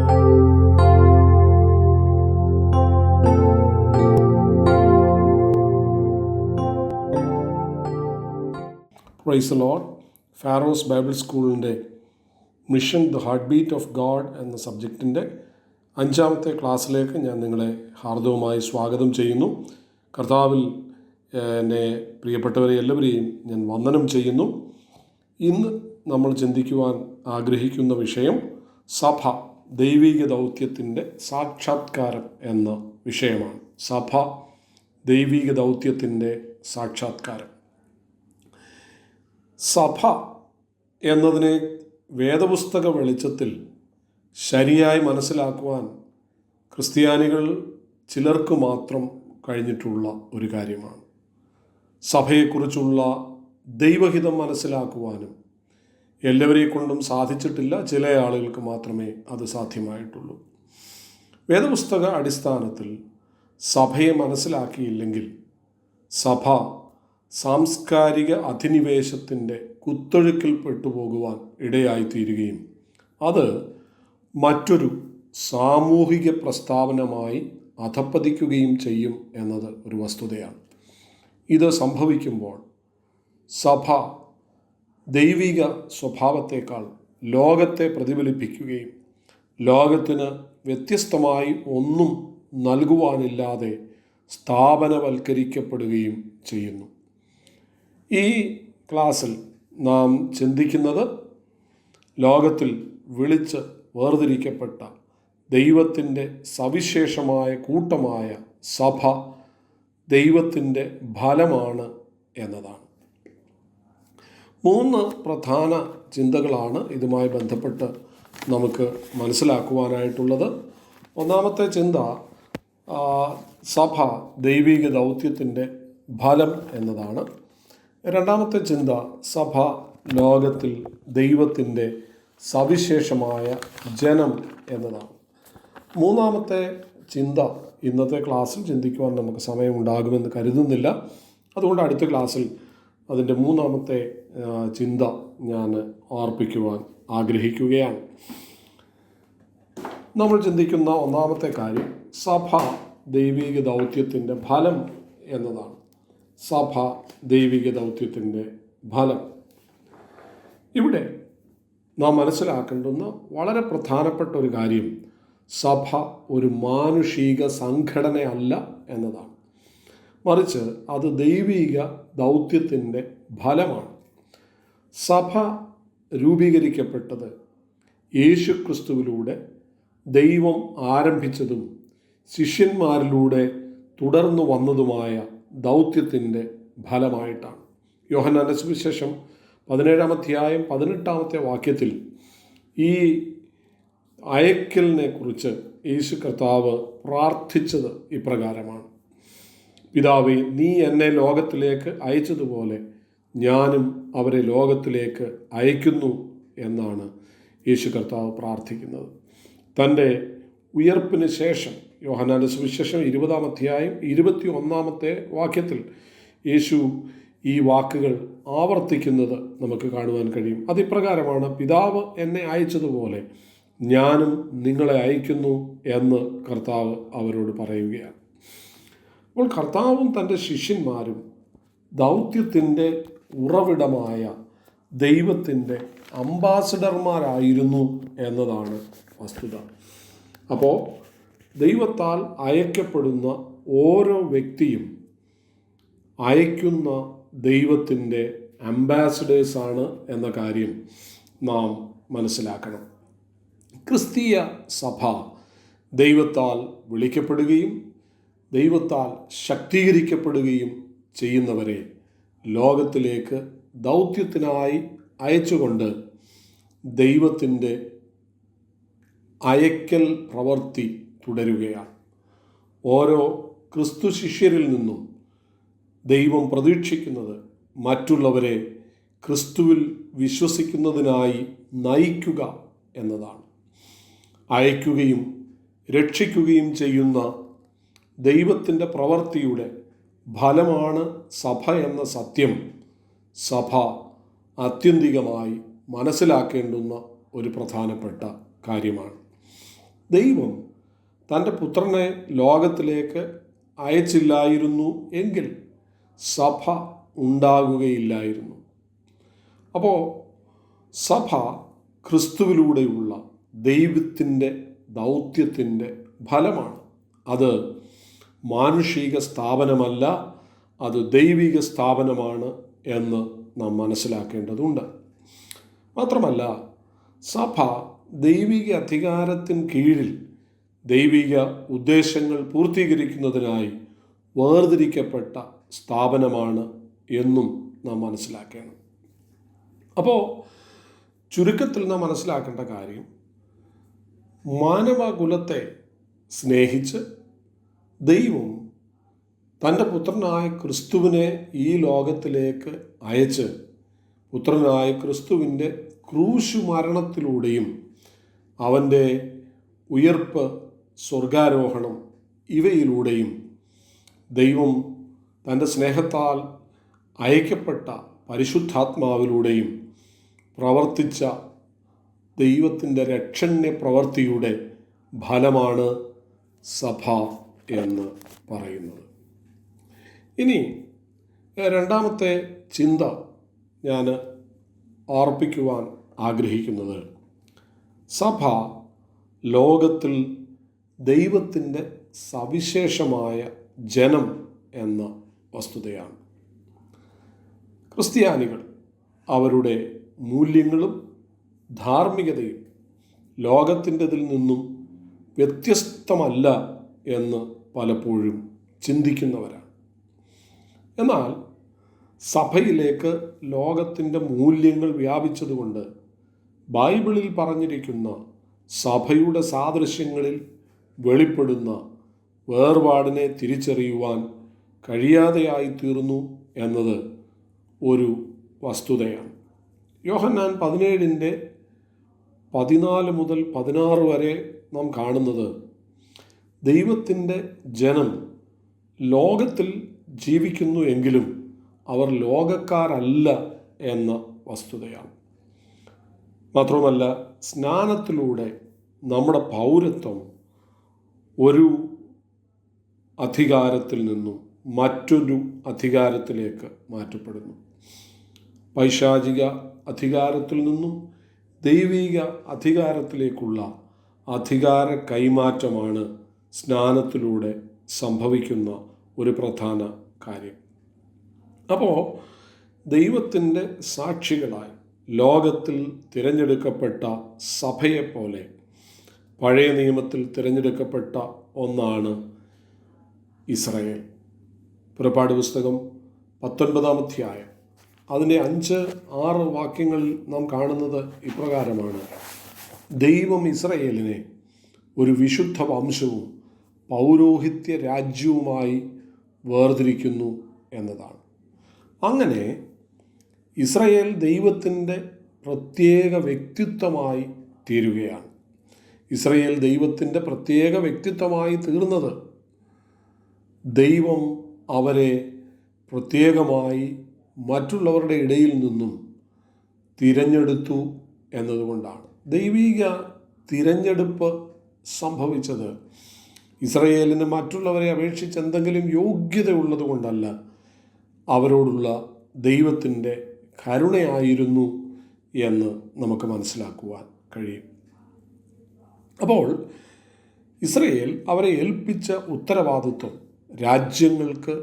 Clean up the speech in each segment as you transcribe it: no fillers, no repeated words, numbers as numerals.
Price the lord. Pharos bible സ്കൂളിൻ്റെ mission the heart beat of God എന്ന സബ്ജക്റ്റിൻ്റെ 5ാമത്തെ ക്ലാസ്സിലേക്ക് ഞാൻ നിങ്ങളെ ഹാർദവമായി സ്വാഗതം ചെയ്യുന്നു. കർത്താവിൽ എൻ്റെ പ്രിയപ്പെട്ടവരെ എല്ലാവരെയും ഞാൻ വന്ദനം ചെയ്യുന്നു. ഇന്ന് നമ്മൾ ചിന്തിക്കുവാൻ ആഗ്രഹിക്കുന്ന വിഷയം സഭ ദൈവിക ദൗത്യത്തിൻ്റെ സാക്ഷാത്കാരം എന്ന വിഷയമാണ്. സഭ ദൈവിക ദൗത്യത്തിൻ്റെ സാക്ഷാത്കാരം. സഭ എന്നതിനെ വേദപുസ്തക വെളിച്ചത്തിൽ ശരിയായി മനസ്സിലാക്കുവാൻ ക്രിസ്ത്യാനികൾ ചിലർക്ക് മാത്രം കഴിഞ്ഞിട്ടുള്ള ഒരു കാര്യമാണ്. സഭയെക്കുറിച്ചുള്ള ദൈവഹിതം മനസ്സിലാക്കുവാനും എല്ലാവരെ കൊണ്ടും സാധിച്ചിട്ടില്ല. ചില ആളുകൾക്ക് മാത്രമേ അത് സാധ്യമായിട്ടുള്ളൂ. വേദപുസ്തക അടിസ്ഥാനത്തിൽ സഭയെ മനസ്സിലാക്കിയില്ലെങ്കിൽ സഭ സാംസ്കാരിക അധിനിവേശത്തിൻ്റെ കുത്തൊഴുക്കിൽ പെട്ടുപോകുവാൻ ഇടയായിത്തീരുകയും അത് മറ്റൊരു സാമൂഹിക പ്രസ്താവനമായി അധപ്പതിക്കുകയും ചെയ്യും എന്നത് ഒരു വസ്തുതയാണ്. ഇത് സംഭവിക്കുമ്പോൾ സഭ ദൈവിക സ്വഭാവത്തേക്കാൾ ലോകത്തെ പ്രതിഫലിപ്പിക്കുകയും ലോകത്തിന് വ്യത്യസ്തമായി ഒന്നും നൽകുവാനില്ലാതെ സ്ഥാപനവൽക്കരിക്കപ്പെടുകയും ചെയ്യുന്നു. ഈ ക്ലാസ്സിൽ നാം ചിന്തിക്കുന്നത് ലോകത്തിൽ വിളിച്ച് വേർതിരിക്കപ്പെട്ട ദൈവത്തിൻ്റെ സവിശേഷമായ കൂട്ടമായ സഭ ദൈവത്തിൻ്റെ ഫലമാണ് എന്നതാണ്. 3 പ്രധാന ചിന്തകളാണ് ഇതുമായി ബന്ധപ്പെട്ട് നമുക്ക് മനസ്സിലാക്കുവാനായിട്ടുള്ളത്. ഒന്നാമത്തെ ചിന്ത സഭ ദൈവിക ദൗത്യത്തിൻ്റെ ഫലം എന്നതാണ്. രണ്ടാമത്തെ ചിന്ത സഭ ലോകത്തിൽ ദൈവത്തിൻ്റെ സവിശേഷമായ ജനം എന്നതാണ്. മൂന്നാമത്തെ ചിന്ത ഇന്നത്തെ ക്ലാസ്സിൽ ചിന്തിക്കുവാൻ നമുക്ക് സമയമുണ്ടാകുമെന്ന് കരുതുന്നില്ല. അതുകൊണ്ട് അടുത്ത ക്ലാസ്സിൽ അതിൻ്റെ 3ാമത്തെ ചിന്ത ഞാൻ ഓർപ്പിക്കുവാൻ ആഗ്രഹിക്കുകയാണ്. നമ്മൾ ചിന്തിക്കുന്ന ഒന്നാമത്തെ കാര്യം സഭ ദൈവിക ദൗത്യത്തിൻ്റെ ഫലം എന്നതാണ്. സഭ ദൈവിക ദൗത്യത്തിൻ്റെ ഫലം. ഇവിടെ നാം മനസ്സിലാക്കേണ്ടുന്ന വളരെ പ്രധാനപ്പെട്ട ഒരു കാര്യം സഭ ഒരു മാനുഷിക സംഘടനയല്ല എന്നതാണ്. മറിച്ച് അത് ദൈവിക ദൗത്യത്തിൻ്റെ ഫലമാണ്. സഭ രൂപീകരിക്കപ്പെട്ടത് യേശുക്രിസ്തുവിലൂടെ ദൈവം ആരംഭിച്ചതും ശിഷ്യന്മാരിലൂടെ തുടർന്നു വന്നതുമായ ദൗത്യത്തിൻ്റെ ഫലമായിട്ടാണ്. യോഹന്നാന്റെ സുവിശേഷം 17-ാം അധ്യായം 18-ാമത്തെ വാക്യത്തിൽ ഈ അയക്കലിനെ കുറിച്ച് യേശു കർത്താവ് പ്രാർത്ഥിച്ചത് ഇപ്രകാരമാണ്: പിതാവേ, നീ എന്നെ ലോകത്തിലേക്ക് അയച്ചതുപോലെ ഞാനും അവരെ ലോകത്തിലേക്ക് അയക്കുന്നു എന്നാണ് യേശു കർത്താവ് പ്രാർത്ഥിക്കുന്നത്. തൻ്റെ ഉയർപ്പിന് ശേഷം യോഹന്നാന്റെ സുവിശേഷം 20-ാം അധ്യായം 21-ാമത്തെ വാക്യത്തിൽ യേശു ഈ വാക്കുകൾ ആവർത്തിക്കുന്നത് നമുക്ക് കാണുവാൻ കഴിയും. അതിപ്രകാരമാണ്: പിതാവ് എന്നെ അയച്ചതുപോലെ ഞാനും നിങ്ങളെ അയക്കുന്നു എന്ന് കർത്താവ് അവരോട് പറയുകയാണ്. അപ്പോൾ കർത്താവും തൻ്റെ ശിഷ്യന്മാരും ദൗത്യത്തിൻ്റെ ഉറവിടമായ ദൈവത്തിൻ്റെ അംബാസഡർമാരായിരുന്നു എന്നതാണ് വസ്തുത. അപ്പോൾ ദൈവത്താൽ അയക്കപ്പെടുന്ന ഓരോ വ്യക്തിയും അയക്കുന്ന ദൈവത്തിൻ്റെ അംബാസഡേഴ്സാണ് എന്ന കാര്യം നാം മനസ്സിലാക്കണം. ക്രിസ്തീയ സഭ ദൈവത്താൽ വിളിക്കപ്പെടുകയും ദൈവത്താൽ ശക്തീകരിക്കപ്പെടുകയും ചെയ്യുന്നവരെ ലോകത്തിലേക്ക് ദൗത്യത്തിനായി അയച്ചുകൊണ്ട് ദൈവത്തിൻ്റെ അയക്കൽ പ്രവൃത്തി തുടരുകയാണ്. ഓരോ ക്രിസ്തു ശിഷ്യരിൽ നിന്നും ദൈവം പ്രതീക്ഷിക്കുന്നത് മറ്റുള്ളവരെ ക്രിസ്തുവിൽ വിശ്വസിക്കുന്നതിനായി നയിക്കുക എന്നതാണ്. അയക്കുകയും രക്ഷിക്കുകയും ചെയ്യുന്ന ദൈവത്തിൻ്റെ പ്രവൃത്തിയുടെ ഫലമാണ് സഭ എന്ന സത്യം സഭ ആത്യന്തികമായി മനസ്സിലാക്കേണ്ടുന്ന ഒരു പ്രധാനപ്പെട്ട കാര്യമാണ്. ദൈവം തൻ്റെ പുത്രനെ ലോകത്തിലേക്ക് അയച്ചില്ലായിരുന്നു എങ്കിൽ സഭ ഉണ്ടാകുകയില്ലായിരുന്നു. അപ്പോൾ സഭ ക്രിസ്തുവിലൂടെയുള്ള ദൈവത്തിൻ്റെ ദൗത്യത്തിൻ്റെ ഫലമാണ്. അത് മാനുഷിക സ്ഥാപനമല്ല, അത് ദൈവിക സ്ഥാപനമാണ് എന്ന് നാം മനസ്സിലാക്കേണ്ടതുണ്ട്. മാത്രമല്ല, സഭ ദൈവിക അധികാരത്തിന് കീഴിൽ ദൈവിക ഉദ്ദേശങ്ങൾ പൂർത്തീകരിക്കുന്നതിനായി വേർതിരിക്കപ്പെട്ട സ്ഥാപനമാണ് എന്നും നാം മനസ്സിലാക്കണം. അപ്പോൾ ചുരുക്കത്തിൽ നാം മനസ്സിലാക്കേണ്ട കാര്യം, മാനവകുലത്തെ സ്നേഹിച്ച് ദൈവം തൻ്റെ പുത്രനായ ക്രിസ്തുവിനെ ഈ ലോകത്തിലേക്ക് അയച്ച് പുത്രനായ ക്രിസ്തുവിൻ്റെ ക്രൂശു മരണത്തിലൂടെയും അവൻ്റെ ഉയർപ്പ്, സ്വർഗാരോഹണം ഇവയിലൂടെയും ദൈവം തൻ്റെ സ്നേഹത്താൽ അയക്കപ്പെട്ട പരിശുദ്ധാത്മാവിലൂടെയും പ്രവർത്തിച്ച ദൈവത്തിൻ്റെ രക്ഷണ്യ പ്രവൃത്തിയുടെ ഫലമാണ് സഭ എന്ന് പറയുന്നത്. ഇനി രണ്ടാമത്തെ ചിന്ത ഞാൻ ഓർപ്പിക്കുവാൻ ആഗ്രഹിക്കുന്നത്, സഭ ലോകത്തിൽ ദൈവത്തിൻ്റെ സവിശേഷമായ ജനം എന്ന വസ്തുതയാണ്. ക്രിസ്ത്യാനികൾ അവരുടെ മൂല്യങ്ങളും ധാർമ്മികതയും ലോകത്തിൻ്റെതിൽ നിന്നും വ്യത്യസ്തമല്ല എന്ന് പലപ്പോഴും ചിന്തിക്കുന്നവരാണ്. എന്നാൽ സഭയിലേക്ക് ലോകത്തിൻ്റെ മൂല്യങ്ങൾ വ്യാപിച്ചതുകൊണ്ട് ബൈബിളിൽ പറഞ്ഞിരിക്കുന്ന സഭയുടെ സാദൃശ്യങ്ങളിൽ വെളിപ്പെടുന്ന വേർപാടിനെ തിരിച്ചറിയുവാൻ കഴിയാതെയായിത്തീർന്നു എന്നത് ഒരു വസ്തുതയാണ്. യോഹന്നാൻ 17:14 മുതൽ 16 വരെ നാം കാണുന്നത് ദൈവത്തിൻ്റെ ജനം ലോകത്തിൽ ജീവിക്കുന്നു എങ്കിലും അവർ ലോകക്കാരല്ല എന്ന വസ്തുതയാണ്. മാത്രമല്ല, സ്നാനത്തിലൂടെ നമ്മുടെ പൗരത്വം ഒരു അധികാരത്തിൽ നിന്നും മറ്റൊരു അധികാരത്തിലേക്ക് മാറ്റപ്പെടുന്നു. പൈശാചിക അധികാരത്തിൽ നിന്നും ദൈവിക അധികാരത്തിലേക്കുള്ള അധികാര കൈമാറ്റമാണ് സ്നാനത്തിലൂടെ സംഭവിക്കുന്ന ഒരു പ്രധാന കാര്യം. അപ്പോൾ ദൈവത്തിൻ്റെ സാക്ഷികളായി ലോകത്തിൽ തിരഞ്ഞെടുക്കപ്പെട്ട സഭയെപ്പോലെ പഴയ നിയമത്തിൽ തിരഞ്ഞെടുക്കപ്പെട്ട ഒന്നാണ് ഇസ്രായേൽ. പുറപ്പാട് പുസ്തകം 19-ാം അധ്യായം അതിൻ്റെ 5-6 വാക്യങ്ങളിൽ നാം കാണുന്നത് ഇപ്രകാരമാണ്: ദൈവം ഇസ്രായേലിനെ ഒരു വിശുദ്ധ വംശവും പൗരോഹിത്യ രാജ്യവുമായി വേർതിരിക്കുന്നു എന്നതാണ്. അങ്ങനെ ഇസ്രായേൽ ദൈവത്തിൻ്റെ പ്രത്യേക വ്യക്തിത്വമായി തീരുകയാണ്. ഇസ്രായേൽ ദൈവത്തിൻ്റെ പ്രത്യേക വ്യക്തിത്വമായി തീർന്നത് ദൈവം അവരെ പ്രത്യേകമായി മറ്റുള്ളവരുടെ ഇടയിൽ നിന്നും തിരഞ്ഞെടുത്തു എന്നതുകൊണ്ടാണ്. ദൈവിക തിരഞ്ഞെടുപ്പ് സംഭവിച്ചത് ഇസ്രായേലിന് മറ്റുള്ളവരെ അപേക്ഷിച്ച് എന്തെങ്കിലും യോഗ്യത ഉള്ളത് കൊണ്ടല്ല, അവരോടുള്ള ദൈവത്തിൻ്റെ കരുണയായിരുന്നു എന്ന് നമുക്ക് മനസ്സിലാക്കുവാൻ കഴിയും. അപ്പോൾ ഇസ്രായേൽ അവരെ ഏൽപ്പിച്ച ഉത്തരവാദിത്വം രാജ്യങ്ങൾക്ക്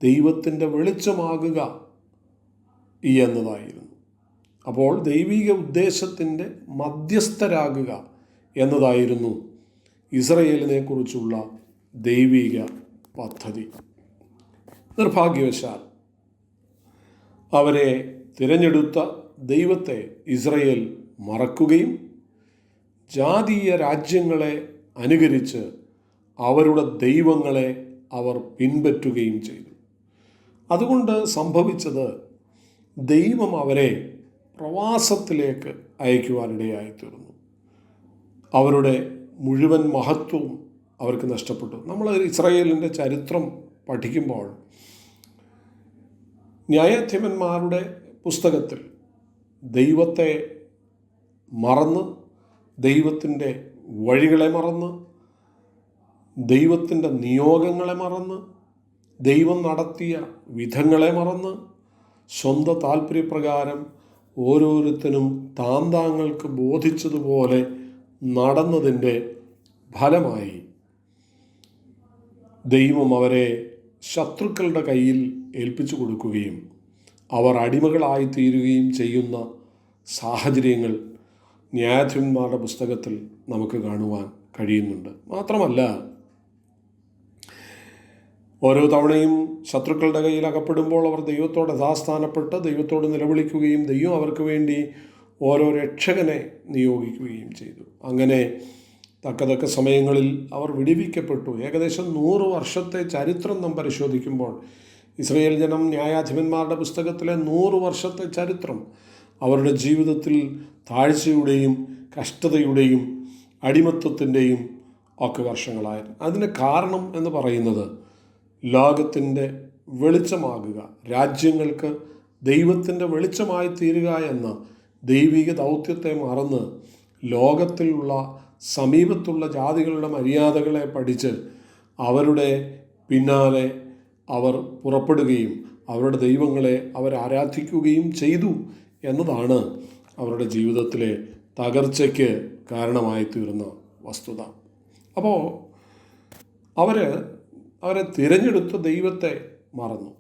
ദൈവത്തിൻ്റെ വെളിച്ചമാകുക എന്നതായിരുന്നു. അപ്പോൾ ദൈവിക ഉദ്ദേശത്തിൻ്റെ മധ്യസ്ഥരാകുക എന്നതായിരുന്നു ഇസ്രായേലിനെ കുറിച്ചുള്ള ദൈവിക പദ്ധതി. നിർഭാഗ്യവശാൽ അവരെ തിരഞ്ഞെടുത്ത ദൈവത്തെ ഇസ്രായേൽ മറക്കുകയും ജാതീയ രാജ്യങ്ങളെ അനുകരിച്ച് അവരുടെ ദൈവങ്ങളെ അവർ പിൻപറ്റുകയും ചെയ്തു. അതുകൊണ്ട് സംഭവിച്ചത് ദൈവം അവരെ പ്രവാസത്തിലേക്ക് അയക്കുവാനിടയായിത്തീർന്നു. അവരുടെ മുഴുവൻ മഹത്വവും അവർക്ക് നഷ്ടപ്പെട്ടു. നമ്മൾ ഇസ്രായേലിൻ്റെ ചരിത്രം പഠിക്കുമ്പോൾ ന്യായാധിപന്മാരുടെ പുസ്തകത്തിൽ ദൈവത്തെ മറന്ന് ദൈവത്തിൻ്റെ വഴികളെ മറന്ന്, ദൈവത്തിൻ്റെ നിയോഗങ്ങളെ മറന്ന്, ദൈവം നടത്തിയ വിധങ്ങളെ മറന്ന്, സ്വന്തം താല്പര്യപ്രകാരം ഓരോരുത്തരും താന്താങ്ങൾക്ക് ബോധിച്ചതുപോലെ നടന്നതിൻ്റെ ഫലമായി ദൈവം അവരെ ശത്രുക്കളുടെ കയ്യിൽ ഏൽപ്പിച്ചു കൊടുക്കുകയും അവർ അടിമകളായിത്തീരുകയും ചെയ്യുന്ന സാഹചര്യങ്ങൾ ന്യായാധിപന്മാരുടെ പുസ്തകത്തിൽ നമുക്ക് കാണുവാൻ കഴിയുന്നുണ്ട്. മാത്രമല്ല, ഓരോ തവണയും ശത്രുക്കളുടെ കയ്യിൽ അകപ്പെടുമ്പോൾ അവർ ദൈവത്തോട് യഥാസ്ഥാനപ്പെട്ട് ദൈവത്തോട് നിലവിളിക്കുകയും ദൈവം അവർക്ക് വേണ്ടി ഓരോ രക്ഷകനെ നിയോഗിക്കുകയും ചെയ്തു. അങ്ങനെ തക്കതക്ക സമയങ്ങളിൽ അവർ വിടുവിക്കപ്പെട്ടു. ഏകദേശം 100 വർഷത്തെ ചരിത്രം നാം പരിശോധിക്കുമ്പോൾ, ഇസ്രായേൽ ജനം ന്യായാധിപന്മാരുടെ പുസ്തകത്തിലെ 100 വർഷത്തെ ചരിത്രം അവരുടെ ജീവിതത്തിൽ താഴ്ചയുടെയും കഷ്ടതയുടെയും അടിമത്തത്തിൻ്റെയും ഒക്കെ വർഷങ്ങളായിരുന്നു. അതിന് കാരണം എന്ന് പറയുന്നത് ലോകത്തിൻ്റെ വെളിച്ചമാകുക, രാജ്യങ്ങൾക്ക് ദൈവത്തിൻ്റെ വെളിച്ചമായി തീരുക എന്ന ദൈവിക ദൗത്യത്തെ മറന്ന് ലോകത്തിലുള്ള സമീപത്തുള്ള ജാതികളുടെ മര്യാദകളെ പഠിച്ച് അവരുടെ പിന്നാലെ അവർ പുറപ്പെടുകയും അവരുടെ ദൈവങ്ങളെ അവർ ആരാധിക്കുകയും ചെയ്തു എന്നതാണ് അവരുടെ ജീവിതത്തിലെ തകർച്ചയ്ക്ക് കാരണമായി തീർന്ന വസ്തുത. അപ്പോൾ അവരെ തിരഞ്ഞെടുത്ത ദൈവത്തെ മറന്നു.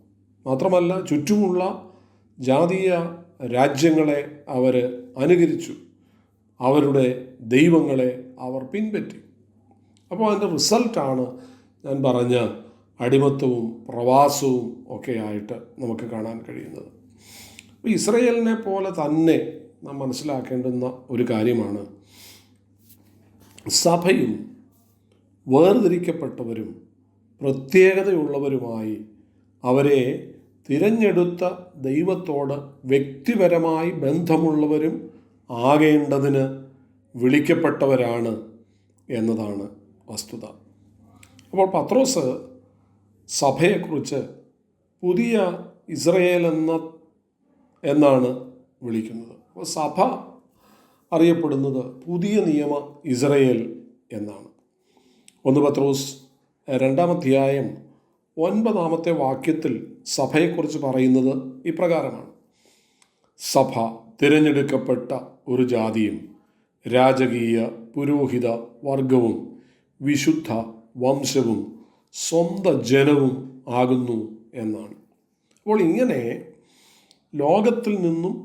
മാത്രമല്ല, ചുറ്റുമുള്ള ജാതീയ രാജ്യങ്ങളെ അവർ അനുകരിച്ചു, അവരുടെ ദൈവങ്ങളെ അവർ പിൻപറ്റി. അപ്പോൾ അതിൻ്റെ റിസൾട്ടാണ് ഞാൻ പറഞ്ഞ അടിമത്തവും പ്രവാസവും ഒക്കെ ആയിട്ട് നമുക്ക് കാണാൻ കഴിയുന്നത്. അപ്പോൾ ഇസ്രായേലിനെ പോലെ തന്നെ നാം മനസ്സിലാക്കേണ്ടുന്ന ഒരു കാര്യമാണ്, സഭയും വേർതിരിക്കപ്പെട്ടവരും പ്രത്യേകതയുള്ളവരുമായി അവരെ തിരഞ്ഞെടുത്ത ദൈവത്തോട് വ്യക്തിപരമായി ബന്ധമുള്ളവരും ആകേണ്ടതിന് വിളിക്കപ്പെട്ടവരാണ് എന്നതാണ് വസ്തുത. അപ്പോൾ പത്രോസ് സഭയെക്കുറിച്ച് പുതിയ ഇസ്രായേൽ എന്നാണ് വിളിക്കുന്നത്. അപ്പോൾ സഭ അറിയപ്പെടുന്നത് പുതിയ നിയമ ഇസ്രായേൽ എന്നാണ്. 1 പത്രോസ് 2-ാം അധ്യായം 9-ാമത്തെ വാക്യത്തിൽ സഭയെക്കുറിച്ച് പറയുന്നത് ഇപ്രകാരമാണ്: സഭ തിരഞ്ഞെടുക്കപ്പെട്ട ഒരു ജാതിയും രാജകീയ പുരോഹിത വർഗവും വിശുദ്ധ വംശവും സ്വന്തം ജനവും ആകുന്നു എന്നാണ്. അപ്പോൾ ഇങ്ങനെ ലോകത്തിൽ നിന്നും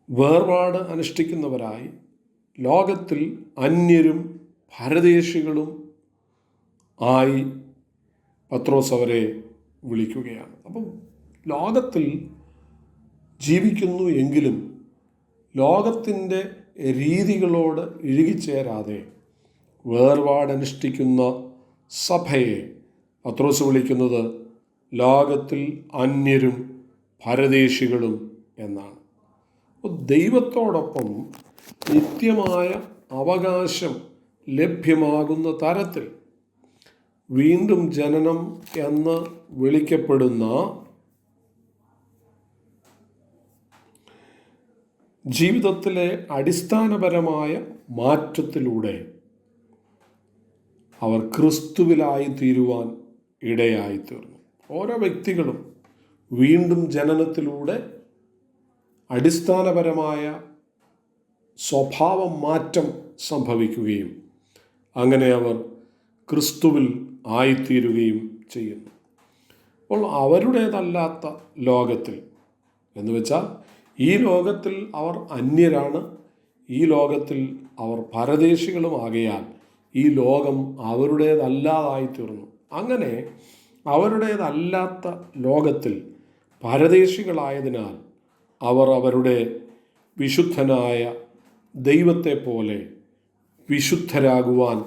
വേർപാട് അനുഷ്ഠിക്കുന്നവരായി, ലോകത്തിൽ അന്യരും പരദേശികളും ആയി പത്രോസ് അവരെ വിളിക്കുകയാണ്. അപ്പം ലോകത്തിൽ ജീവിക്കുന്നു എങ്കിലും ലോകത്തിൻ്റെ രീതികളോട് ഇഴുകിച്ചേരാതെ വേർപാടനുഷ്ഠിക്കുന്ന സഭയെ പത്രോസ് വിളിക്കുന്നത് ലോകത്തിൽ അന്യരും പരദേശികളും എന്നാണ്. ദൈവത്തോടൊപ്പം നിത്യമായ അവകാശം ലഭ്യമാകുന്ന തരത്തിൽ വീണ്ടും ജനനം എന്ന് വിളിക്കപ്പെടുന്ന ജീവിതത്തിലെ അടിസ്ഥാനപരമായ മാറ്റത്തിലൂടെ അവർ ക്രിസ്തുവിലായി തീരുവാൻ ഇടയായിത്തീർന്നു. ഓരോ വ്യക്തികളും വീണ്ടും ജനനത്തിലൂടെ അടിസ്ഥാനപരമായ സ്വഭാവ മാറ്റം സംഭവിക്കുകയും അങ്ങനെ അവർ ക്രിസ്തുവിൽ ആയിത്തീരുകയും ചെയ്യുന്നു. അപ്പോൾ അവരുടേതല്ലാത്ത ലോകത്തിൽ എന്ന് വെച്ചാൽ ഈ ലോകത്തിൽ അവർ അന്യരാണ്, ഈ ലോകത്തിൽ അവർ പരദേശികളുമാകയാൽ ഈ ലോകം അവരുടേതല്ലാതായിത്തീർന്നു. അങ്ങനെ അവരുടേതല്ലാത്ത ലോകത്തിൽ പരദേശികളായതിനാൽ അവർ അവരുടെ വിശുദ്ധനായ ദൈവത്തെ പോലെ വിശുദ്ധരാകുവാൻ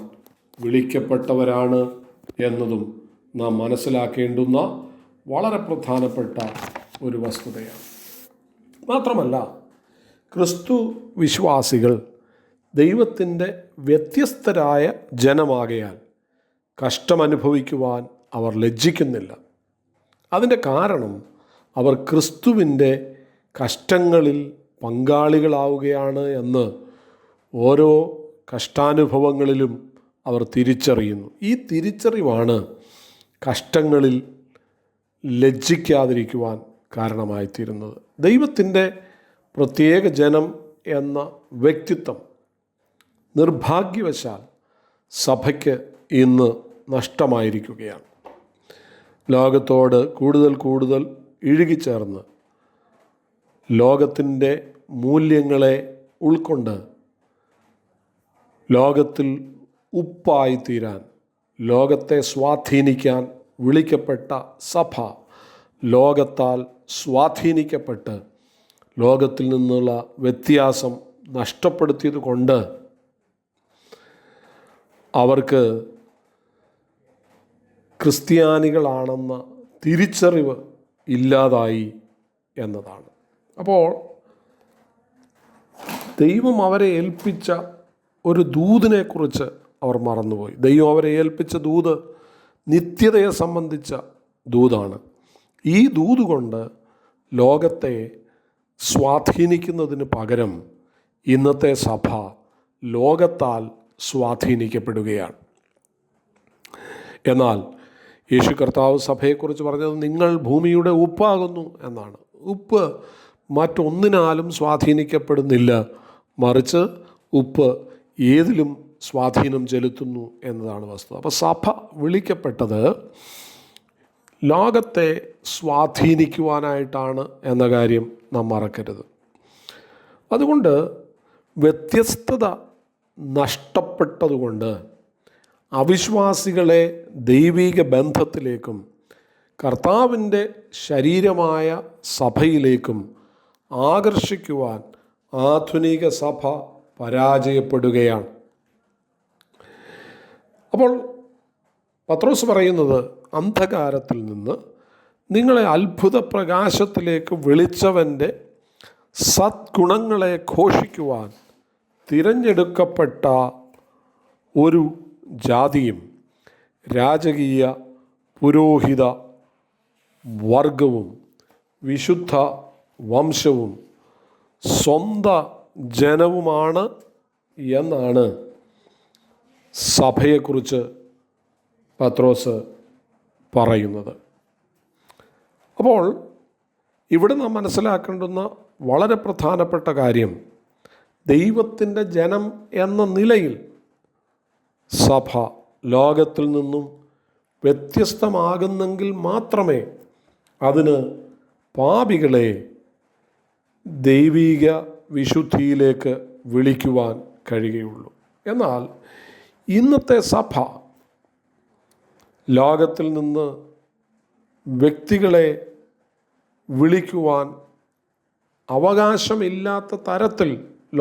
വിളിക്കപ്പെട്ടവരാണ് എന്നതും നാം മനസ്സിലാക്കേണ്ടുന്ന വളരെ പ്രധാനപ്പെട്ട ഒരു വസ്തുതയാണ്. മാത്രമല്ല, ക്രിസ്തു വിശ്വാസികൾ ദൈവത്തിൻ്റെ വ്യത്യസ്തരായ ജനമാകയാൽ കഷ്ടമനുഭവിക്കുവാൻ അവർ ലജ്ജിക്കുന്നില്ല. അതിൻ്റെ കാരണം അവർ ക്രിസ്തുവിൻ്റെ കഷ്ടങ്ങളിൽ പങ്കാളികളാവുകയാണ് എന്ന് ഓരോ കഷ്ടാനുഭവങ്ങളിലും അവർ തിരിച്ചറിയുന്നു. ഈ തിരിച്ചറിവാണ് കഷ്ടങ്ങളിൽ ലജ്ജിക്കാതിരിക്കുവാൻ കാരണമായിത്തീരുന്നത്. ദൈവത്തിൻ്റെ പ്രത്യേക ജനം എന്ന വ്യക്തിത്വം നിർഭാഗ്യവശാൽ സഭയ്ക്ക് ഇന്ന് നഷ്ടമായിരിക്കുകയാണ്. ലോകത്തോട് കൂടുതൽ കൂടുതൽ ഇഴുകിച്ചേർന്ന് ലോകത്തിൻ്റെ മൂല്യങ്ങളെ ഉൾക്കൊണ്ട് ലോകത്തിൽ ഉപ്പായിത്തീരാൻ, ലോകത്തെ സ്വാധീനിക്കാൻ വിളിക്കപ്പെട്ട സഭ ലോകത്താൽ സ്വാധീനിക്കപ്പെട്ട് ലോകത്തിൽ നിന്നുള്ള വ്യത്യാസം നഷ്ടപ്പെടുത്തിയത് കൊണ്ട് അവർക്ക് ക്രിസ്ത്യാനികളാണെന്ന തിരിച്ചറിവ് ഇല്ലാതായി എന്നതാണ്. അപ്പോൾ ദൈവം അവരെ ഏൽപ്പിച്ച ഒരു ദൂതിനെക്കുറിച്ച് അവർ മറന്നുപോയി. ദൈവം അവരെ ഏൽപ്പിച്ച ദൂത് നിത്യതയെ സംബന്ധിച്ച ദൂതാണ്. ഈ ദൂത് കൊണ്ട് ലോകത്തെ സ്വാധീനിക്കുന്നതിന് പകരം ഇന്നത്തെ സഭ ലോകത്താൽ സ്വാധീനിക്കപ്പെടുകയാണ്. എന്നാൽ യേശു കർത്താവ് സഭയെക്കുറിച്ച് പറഞ്ഞത് നിങ്ങൾ ഭൂമിയുടെ ഉപ്പാകുന്നു എന്നാണ്. ഉപ്പ് മറ്റൊന്നിനാലും സ്വാധീനിക്കപ്പെടുന്നില്ല, മറിച്ച് ഉപ്പ് ഏതിലും സ്വാധീനം ചെലുത്തുന്നു എന്നതാണ് വസ്തുത. അപ്പോൾ സഭ വിളിക്കപ്പെട്ടത് ലോകത്തെ സ്വാധീനിക്കുവാനായിട്ടാണ് എന്ന കാര്യം നാം മറക്കരുത്. അതുകൊണ്ട് വ്യത്യസ്തത നഷ്ടപ്പെട്ടതുകൊണ്ട് അവിശ്വാസികളെ ദൈവിക ബന്ധത്തിലേക്കും കർത്താവിൻ്റെ ശരീരമായ സഭയിലേക്കും ആകർഷിക്കുവാൻ ആധുനിക സഭ പരാജയപ്പെടുകയാണ്. അപ്പോൾ പത്രോസ് പറയുന്നത്, അന്ധകാരത്തിൽ നിന്ന് നിങ്ങളെ അത്ഭുത പ്രകാശത്തിലേക്ക് വിളിച്ചവൻ്റെ സദ്ഗുണങ്ങളെ ഘോഷിക്കുവാൻ തിരഞ്ഞെടുക്കപ്പെട്ട ഒരു ജാതിയും രാജകീയ പുരോഹിത വർഗവും വിശുദ്ധ വംശവും സ്വന്ത ജനവുമാണ് എന്നാണ് സഭയെക്കുറിച്ച് പത്രോസ് പറയുന്നത്. അപ്പോൾ ഇവിടെ നാം മനസ്സിലാക്കേണ്ടുന്ന വളരെ പ്രധാനപ്പെട്ട കാര്യം, ദൈവത്തിൻ്റെ ജനം എന്ന നിലയിൽ സഭ ലോകത്തിൽ നിന്നും വ്യത്യസ്തമാകുന്നെങ്കിൽ മാത്രമേ അതിന് പാപികളെ ദൈവിക വിശുദ്ധിയിലേക്ക് വിളിക്കുവാൻ കഴിയുകയുള്ളൂ. എന്നാൽ ഇന്നത്തെ സഭ ലോകത്തിൽ നിന്ന് വ്യക്തികളെ വിളിക്കുവാൻ അവകാശമില്ലാത്ത തരത്തിൽ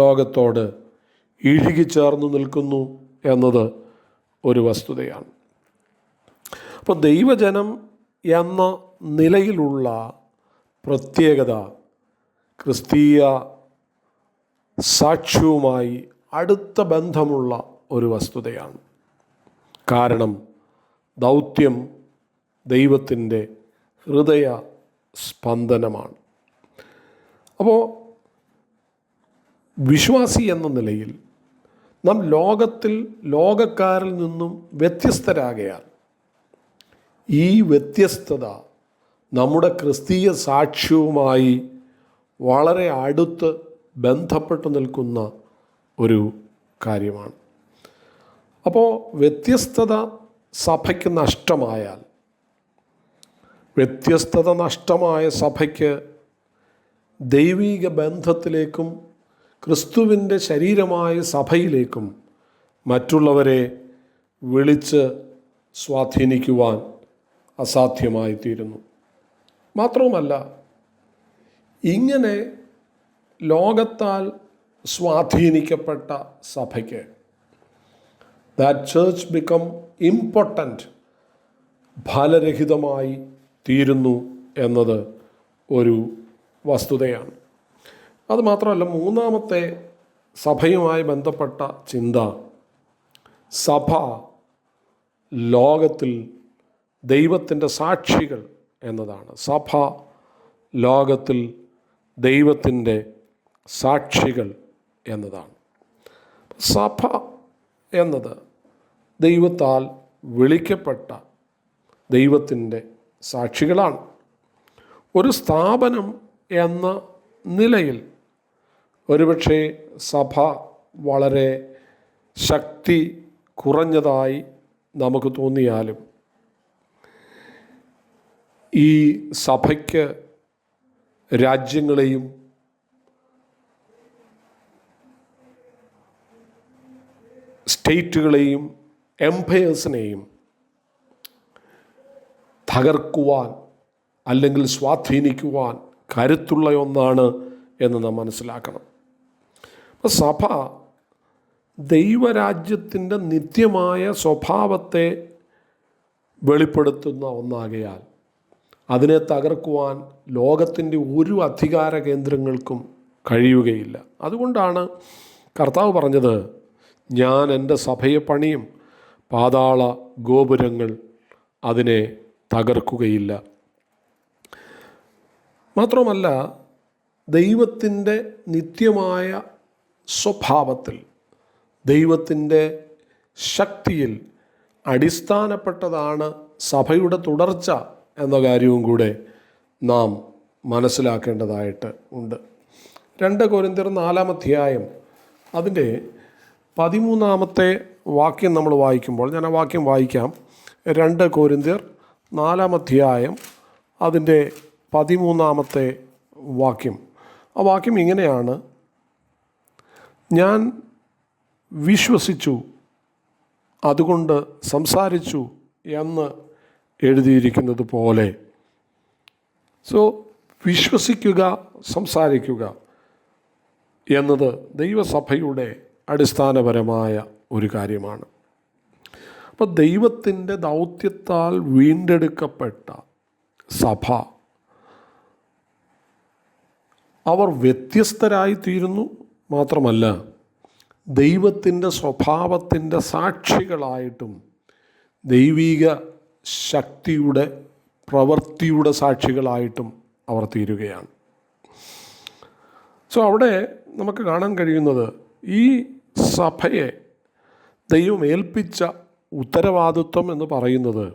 ലോകത്തോട് ഇഴുകിച്ചേർന്നു നിൽക്കുന്നു എന്നത് ഒരു വസ്തുതയാണ്. അപ്പോൾ ദൈവജനം എന്ന നിലയിലുള്ള പ്രത്യേകത ക്രിസ്തീയ സാക്ഷ്യവുമായി അടുത്ത ബന്ധമുള്ള ഒരു വസ്തുതയാണ്. കാരണം ദൗത്യം ദൈവത്തിൻ്റെ ഹൃദയ സ്പന്ദനമാണ്. അപ്പോൾ വിശ്വാസി എന്ന നിലയിൽ നാം ലോകത്തിൽ ലോകക്കാരിൽ നിന്നും വ്യത്യസ്തരാകയാൽ ഈ വ്യത്യസ്തത നമ്മുടെ ക്രിസ്തീയ സാക്ഷ്യവുമായി വളരെ അടുത്ത് ബന്ധപ്പെട്ടു നിൽക്കുന്ന ഒരു കാര്യമാണ്. അപ്പോൾ വ്യത്യസ്തത സഭയ്ക്ക് നഷ്ടമായാൽ, വ്യത്യസ്തത നഷ്ടമായ സഭയ്ക്ക് ദൈവിക ബന്ധത്തിലേക്കും ക്രിസ്തുവിൻ്റെ ശരീരമായ സഭയിലേക്കും മറ്റുള്ളവരെ വിളിച്ച് സ്വാധീനിക്കുവാൻ അസാധ്യമായിത്തീരുന്നു. മാത്രവുമല്ല, ഇങ്ങനെ ലോകത്താൽ സ്വാധീനിക്കപ്പെട്ട സഭയ്ക്ക് that church become impotent, ഫലരഹിതമായി തീരുന്നു എന്നത് ഒരു വസ്തുതയാണ്. അതുമാത്രമല്ല, മൂന്നാമത്തെ സഭയുമായി ബന്ധപ്പെട്ട ചിന്ത, സഭ ലോകത്തിൽ ദൈവത്തിൻ്റെ സാക്ഷികൾ എന്നതാണ്. സഭ ലോകത്തിൽ ദൈവത്തിൻ്റെ സാക്ഷികൾ എന്നതാണ്. സഭ എന്നത് ദൈവത്താൽ വിളിക്കപ്പെട്ട ദൈവത്തിൻ്റെ സാക്ഷികളാണ്. ഒരു സ്ഥാപനം എന്ന നിലയിൽ ഒരുപക്ഷെ സഭ വളരെ ശക്തി കുറഞ്ഞതായി നമുക്ക് തോന്നിയാലും ഈ സഭയ്ക്ക് രാജ്യങ്ങളെയും സ്റ്റേറ്റുകളെയും എംപയേഴ്സിനെയും തകർക്കുവാൻ അല്ലെങ്കിൽ സ്വാധീനിക്കുവാൻ കരുത്തുള്ള ഒന്നാണ് എന്ന് നാം മനസ്സിലാക്കണം. അപ്പോൾ സഭ ദൈവരാജ്യത്തിൻ്റെ നിത്യമായ സ്വഭാവത്തെ വെളിപ്പെടുത്തുന്ന ഒന്നാകയാൽ അതിനെ തകർക്കുവാൻ ലോകത്തിൻ്റെ ഒരു അധികാര കേന്ദ്രങ്ങൾക്കും കഴിയുകയില്ല. അതുകൊണ്ടാണ് കർത്താവ് പറഞ്ഞത്, ഞാൻ എൻ്റെ സഭയെ പണിയും, പാതാള ഗോപുരങ്ങൾ അതിനെ തകർക്കുകയില്ല. മാത്രമല്ല, ദൈവത്തിൻ്റെ നിത്യമായ സ്വഭാവത്തിൽ, ദൈവത്തിൻ്റെ ശക്തിയിൽ അടിസ്ഥാനപ്പെട്ടതാണ് സഭയുടെ തുടർച്ച എന്ന കാര്യവും കൂടെ നാം മനസ്സിലാക്കേണ്ടതായിട്ട് ഉണ്ട്. 2 കൊരിന്ത്യർ 4-ാം അധ്യായം അതിൻ്റെ 13-ാമത്തെ വാക്യം നമ്മൾ വായിക്കുമ്പോൾ, ഞാൻ ആ വാക്യം വായിക്കാം. 2 കൊരിന്ത്യർ 4-ാം അധ്യായം അതിൻ്റെ 13-ാമത്തെ വാക്യം. ആ വാക്യം ഇങ്ങനെയാണ്: ഞാൻ വിശ്വസിച്ചു, അതുകൊണ്ട് സംസാരിച്ചു എന്ന് എഴുതിയിരിക്കുന്നത് പോലെ. വിശ്വസിക്കുക, സംസാരിക്കുക എന്നത് ദൈവസഭയുടെ അടിസ്ഥാനപരമായ ഒരു കാര്യമാണ്. അപ്പോൾ ദൈവത്തിൻ്റെ ദൗത്യത്താൽ വീണ്ടെടുക്കപ്പെട്ട സഭ അവർ വ്യത്യസ്തരായിത്തീരുന്നു. മാത്രമല്ല, ദൈവത്തിൻ്റെ സ്വഭാവത്തിൻ്റെ സാക്ഷികളായിട്ടും ദൈവിക ശക്തിയുടെ പ്രവൃത്തിയുടെ സാക്ഷികളായിട്ടും അവർ തീരുകയാണ്. അവിടെ നമുക്ക് കാണാൻ കഴിയുന്നത്, ഈ സഭയെ ദൈവം ഏൽപ്പിച്ച ഉത്തരവാദിത്വം എന്ന് പറയുന്നത്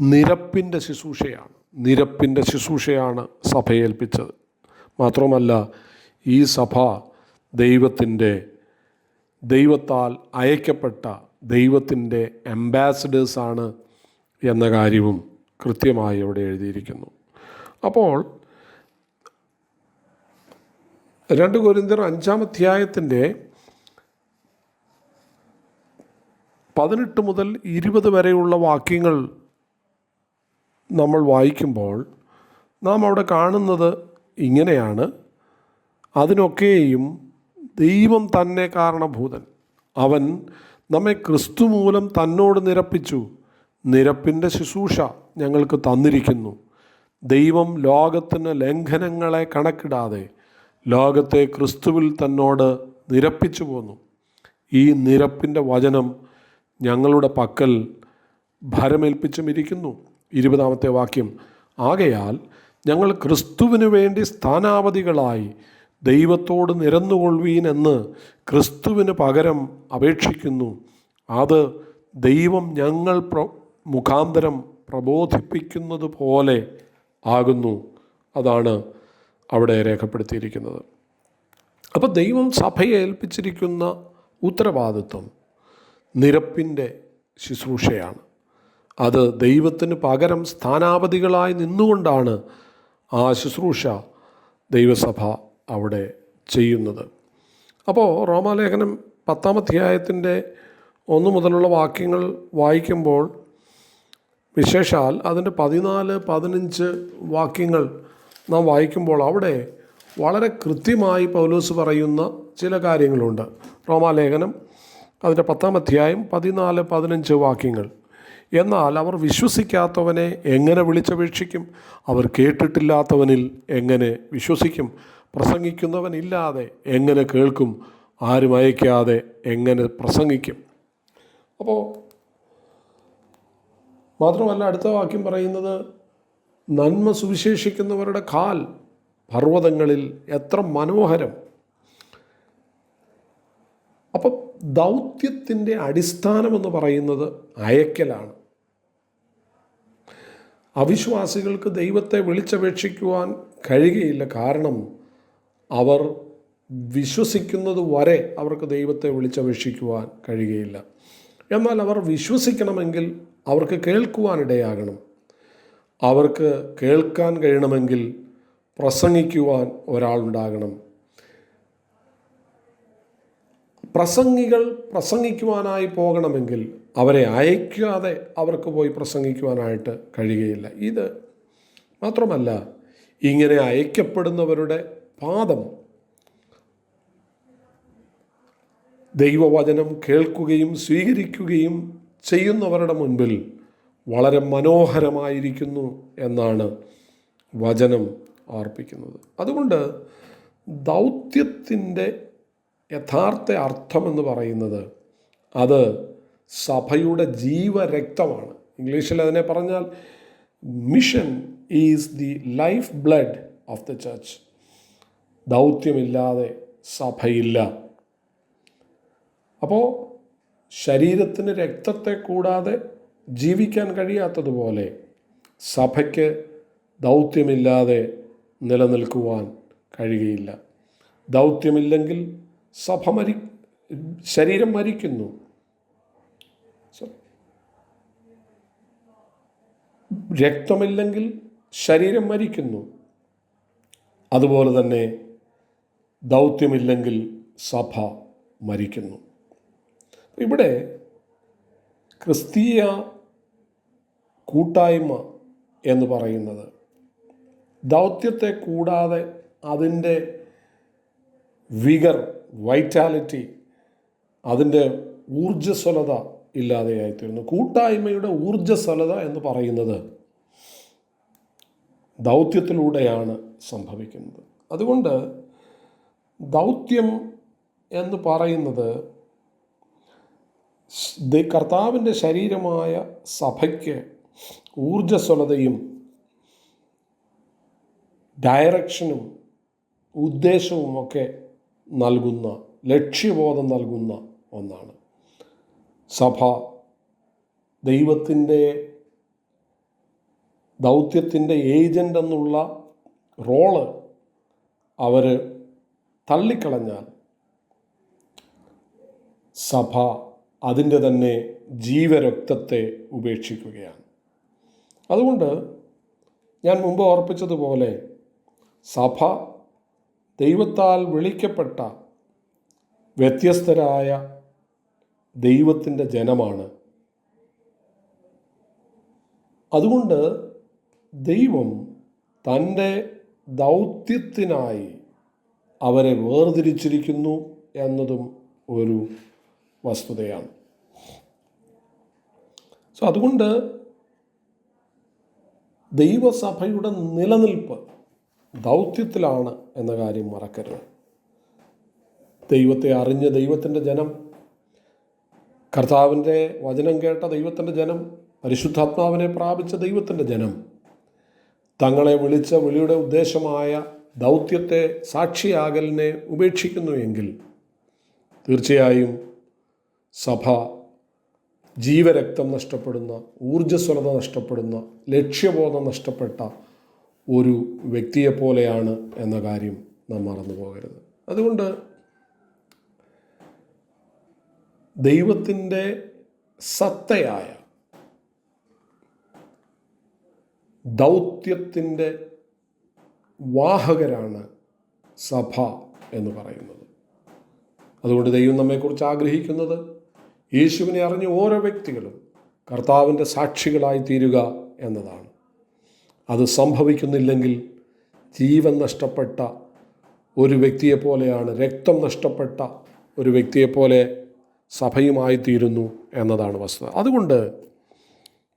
നിരപ്പിൻ്റെ ശുശ്രൂഷയാണ് സഭയെ ഏൽപ്പിച്ചത്. മാത്രമല്ല, ഈ സഭ ദൈവത്താൽ അയക്കപ്പെട്ട ദൈവത്തിൻ്റെ അംബാസഡേഴ്സാണ് എന്ന കാര്യവും കൃത്യമായി അവിടെ എഴുതിയിരിക്കുന്നു. അപ്പോൾ 2 കൊരിന്ത്യർ 5-ാം അധ്യായത്തിൻ്റെ 18 മുതൽ 20 വരെയുള്ള വാക്യങ്ങൾ നമ്മൾ വായിക്കുമ്പോൾ നാം അവിടെ കാണുന്നത് ഇങ്ങനെയാണ്: അതിനൊക്കെയും ദൈവം തന്നെ കാരണഭൂതൻ, അവൻ നമ്മെ ക്രിസ്തു മൂലം തന്നോട് നിരപ്പിച്ചു, നിരപ്പിൻ്റെ ശുശ്രൂഷ ഞങ്ങൾക്ക് തന്നിരിക്കുന്നു. ദൈവം ലോകത്തിന് ലംഘനങ്ങളെ കണക്കിടാതെ ലോകത്തെ ക്രിസ്തുവിൽ തന്നോട് നിരപ്പിച്ചു പോന്നു. ഈ നിരപ്പിൻ്റെ വചനം ഞങ്ങളുടെ പക്കൽ ഭരമേൽപ്പിച്ചുമിരിക്കുന്നു. 20-ാമത്തെ വാക്യം: ആകയാൽ ഞങ്ങൾ ക്രിസ്തുവിന് വേണ്ടി സ്ഥാനാപതികളായി ദൈവത്തോട് നിരന്നുകൊള്ളുവീൻ എന്ന് ക്രിസ്തുവിന് പകരം അപേക്ഷിക്കുന്നു. അത് ദൈവം ഞങ്ങൾ മുഖാന്തരം പ്രബോധിപ്പിക്കുന്നത് പോലെ ആകുന്നു. അതാണ് അവിടെ രേഖപ്പെടുത്തിയിരിക്കുന്നത്. അപ്പോൾ ദൈവം സഭയെ ഏൽപ്പിച്ചിരിക്കുന്ന ഉത്തരവാദിത്വം നിരപ്പിൻ്റെ ശുശ്രൂഷയാണ്. അത് ദൈവത്തിന് പകരം സ്ഥാനാപതികളായി നിന്നുകൊണ്ടാണ് ആ ശുശ്രൂഷ ദൈവസഭ അവിടെ ചെയ്യുന്നത്. അപ്പോൾ റോമാലേഖനം 10-ാം അധ്യായത്തിൻ്റെ 1 മുതലുള്ള വാക്യങ്ങൾ വായിക്കുമ്പോൾ, വിശേഷാൽ അതിൻ്റെ 14-15 വാക്യങ്ങൾ നാം വായിക്കുമ്പോൾ അവിടെ വളരെ കൃത്യമായി പൗലോസ് പറയുന്ന ചില കാര്യങ്ങളുണ്ട്. റോമാലേഖനം അതിൻ്റെ 10-ാം അധ്യായം 14-15 വാക്യങ്ങൾ: എന്നാൽ അവർ വിശ്വസിക്കാത്തവനെ എങ്ങനെ വിളിച്ചപേക്ഷിക്കും? അവർ കേട്ടിട്ടില്ലാത്തവനിൽ എങ്ങനെ വിശ്വസിക്കും? പ്രസംഗിക്കുന്നവനില്ലാതെ എങ്ങനെ കേൾക്കും? ആരും അയക്കാതെ എങ്ങനെ പ്രസംഗിക്കും? അപ്പോൾ മാത്രമല്ല, അടുത്ത വാക്യം പറയുന്നത്, നന്മ സുവിശേഷിക്കുന്നവരുടെ കാൽ പർവ്വതങ്ങളിൽ എത്ര മനോഹരം. അപ്പം ദൗത്യത്തിൻ്റെ അടിസ്ഥാനമെന്ന് പറയുന്നത് അയക്കലാണ്. അവിശ്വാസികൾക്ക് ദൈവത്തെ വിളിച്ചപേക്ഷിക്കുവാൻ കഴിയുകയില്ല. കാരണം അവർ വിശ്വസിക്കുന്നത് വരെ അവർക്ക് ദൈവത്തെ വിളിച്ചപേക്ഷിക്കുവാൻ കഴിയുകയില്ല. എന്നാൽ അവർ വിശ്വസിക്കണമെങ്കിൽ അവർക്ക് കേൾക്കുവാനിടയാകണം. അവർക്ക് കേൾക്കാൻ കഴിയണമെങ്കിൽ പ്രസംഗിക്കുവാൻ ഒരാളുണ്ടാകണം. പ്രസംഗികൾ പ്രസംഗിക്കുവാനായി പോകണമെങ്കിൽ അവരെ അയക്കാതെ അവർക്ക് പോയി പ്രസംഗിക്കുവാനായിട്ട് കഴിയുകയില്ല. ഇത് മാത്രമല്ല, ഇങ്ങനെ അയക്കപ്പെടുന്നവരുടെ പാദം ദൈവവചനം കേൾക്കുകയും സ്വീകരിക്കുകയും ചെയ്യുന്നവരുടെ മുൻപിൽ വളരെ മനോഹരമായിരിക്കുന്നു എന്നാണ് വചനം ഓർപ്പിക്കുന്നത്. അതുകൊണ്ട് ദൗത്യത്തിൻ്റെ യഥാർത്ഥ അർത്ഥമെന്ന് പറയുന്നത് അത് സഭയുടെ ജീവരക്തമാണ്. ഇംഗ്ലീഷിൽ അതിനെ പറഞ്ഞാൽ mission is the life blood of the church. ദൗത്യമില്ലാതെ സഭയില്ല. അപ്പോൾ ശരീരത്തിന് രക്തത്തെ കൂടാതെ ജീവിക്കാൻ കഴിയാത്തതുപോലെ സഭയ്ക്ക് ദൗത്യമില്ലാതെ നിലനിൽക്കുവാൻ കഴിയുകയില്ല. ദൗത്യമില്ലെങ്കിൽ സഭ ശരീരം മരിക്കുന്നു. രക്തമില്ലെങ്കിൽ ശരീരം മരിക്കുന്നു. അതുപോലെ തന്നെ ദൗത്യമില്ലെങ്കിൽ സഭ മരിക്കുന്നു. ഇവിടെ ക്രിസ്തീയ കൂട്ടായ്മ എന്ന് പറയുന്നത് ദൗത്യത്തെ കൂടാതെ അതിൻ്റെ വൈറ്റാലിറ്റി, അതിൻ്റെ ഊർജ്ജസ്വലത ഇല്ലാതെയായിത്തീരുന്നു. കൂട്ടായ്മയുടെ ഊർജ്ജസ്വലത എന്ന് പറയുന്നത് ദൗത്യത്തിലൂടെയാണ് സംഭവിക്കുന്നത്. അതുകൊണ്ട് ദൗത്യം എന്ന് പറയുന്നത് കർത്താവിൻ്റെ ശരീരമായ സഭയ്ക്ക് ഊർജ്ജസ്വലതയും ഡയറക്ഷനും ഉദ്ദേശവുമൊക്കെ നൽകുന്ന, ലക്ഷ്യബോധം നൽകുന്ന ഒന്നാണ്. സഭ ദൈവത്തിൻ്റെ ദൗത്യത്തിൻ്റെ ഏജൻ്റ് എന്നുള്ള റോള് അവർ തള്ളിക്കളഞ്ഞാൽ സഭ അതിൻ്റെ തന്നെ ജീവരക്തത്തെ ഉപേക്ഷിക്കുകയാണ്. അതുകൊണ്ട് ഞാൻ മുമ്പ് ഓർപ്പിച്ചതുപോലെ സഭ ദൈവത്താൽ വിളിക്കപ്പെട്ട വ്യത്യസ്തരായ ദൈവത്തിൻ്റെ ജനമാണ്. അതുകൊണ്ട് ദൈവം തൻ്റെ ദൗത്യത്തിനായി അവരെ വേർതിരിച്ചിരിക്കുന്നു എന്നതും ഒരു വസ്തുതയാണ്. അതുകൊണ്ട് ദൈവസഭയുടെ നിലനിൽപ്പ് ദൗത്യത്തിലാണ് എന്ന കാര്യം മറക്കരുത്. ദൈവത്തെ അറിഞ്ഞ ദൈവത്തിൻ്റെ ജനം, കർത്താവിൻ്റെ വചനം കേട്ട ദൈവത്തിൻ്റെ ജനം, പരിശുദ്ധാത്മാവിനെ പ്രാപിച്ച ദൈവത്തിൻ്റെ ജനം തങ്ങളെ വിളിച്ച വിളിയുടെ ഉദ്ദേശമായ ദൗത്യത്തെ, സാക്ഷിയാകലിനെ ഉപേക്ഷിക്കുന്നുവെങ്കിൽ തീർച്ചയായും സഭ ജീവരക്തം നഷ്ടപ്പെടുന്ന, ഊർജ്ജസ്വലത നഷ്ടപ്പെടുന്ന, ലക്ഷ്യബോധം നഷ്ടപ്പെട്ട ഒരു വ്യക്തിയെപ്പോലെയാണ് എന്ന കാര്യം നാം മറന്നു പോകരുത്. അതുകൊണ്ട് ദൈവത്തിൻ്റെ സത്തയായ ദൗത്യത്തിൻ്റെ വാഹകരാണ് സഭ എന്ന് പറയുന്നത്. അതുകൊണ്ട് ദൈവം നമ്മെക്കുറിച്ച് ആഗ്രഹിക്കുന്നത് യേശുവിനെ അറിഞ്ഞ ഓരോ വ്യക്തികളും കർത്താവിൻ്റെ സാക്ഷികളായി തീരുക എന്നതാണ്. അത് സംഭവിക്കുന്നില്ലെങ്കിൽ ജീവൻ നഷ്ടപ്പെട്ട ഒരു വ്യക്തിയെപ്പോലെയാണ്, രക്തം നഷ്ടപ്പെട്ട ഒരു വ്യക്തിയെപ്പോലെ സഭയുമായി തീരുന്നു എന്നതാണ് വസ്തുത. അതുകൊണ്ട്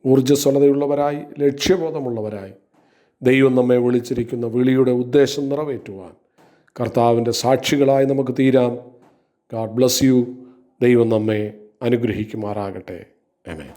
ഊർജ്ജസ്വലതയുള്ളവരായി, ലക്ഷ്യബോധമുള്ളവരായി ദൈവം നമ്മെ വിളിച്ചിരിക്കുന്ന വിളിയുടെ ഉദ്ദേശം നിറവേറ്റുവാൻ കർത്താവിൻ്റെ സാക്ഷികളായി നമുക്ക് തീരാം. God bless you. ദൈവം നമ്മെ അനുഗ്രഹിക്കുമാറാകട്ടെ. ആമേൻ.